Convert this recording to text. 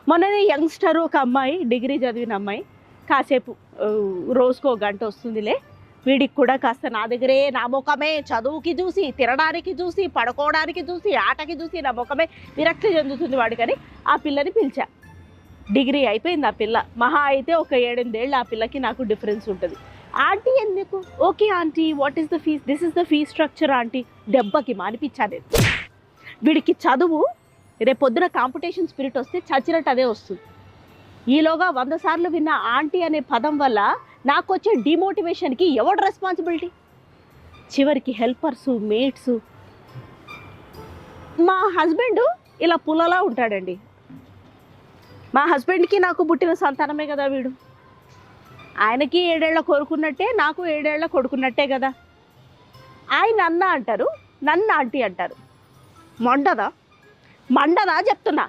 మొన్ననే యంగ్స్టర్ ఒక అమ్మాయి, డిగ్రీ చదివిన అమ్మాయి, కాసేపు రోజుకో గంట వస్తుందిలే, వీడికి కూడా కాస్త నా దగ్గరే, నా ముఖమే చదువుకి చూసి, తినడానికి చూసి, పడుకోవడానికి చూసి, ఆటకి చూసి నా ముఖమే విరక్తి చెందుతుంది వాడికని ఆ పిల్లని పిలిచా. డిగ్రీ అయిపోయింది ఆ పిల్ల, మహా అయితే ఒక 7-8 ఏళ్ళు ఆ పిల్లకి నాకు డిఫరెన్స్ ఉంటుంది. ఆంటీ ఎందుకు? Okay aunty, what is the fees? This is the fees structure aunty. దెబ్బకి మానిపించాను నేను. వీడికి చదువు రేపు పొద్దున కాంపిటీషన్ స్పిరిట్ వస్తే చచ్చినట్టు అదే వస్తుంది. ఈలోగా 100 సార్లు విన్న ఆంటీ అనే పదం వల్ల నాకు వచ్చే డిమోటివేషన్కి ఎవడు రెస్పాన్సిబిలిటీ? చివరికి హెల్పర్సు, మేట్సు. మా హస్బెండ్ ఇలా పుల్లలా ఉంటాడండి. మా హస్బెండ్కి నాకు పుట్టిన సంతానమే కదా వీడు. ఆయనకి 7 ఏళ్ల కొడుకున్నట్టే, నాకు 7 ఏళ్ల కొడుకున్నట్టే కదా. ఆయన అన్న అంటారు, నన్ను ఆంటీ అంటారు. మండదా చెప్తున్నా.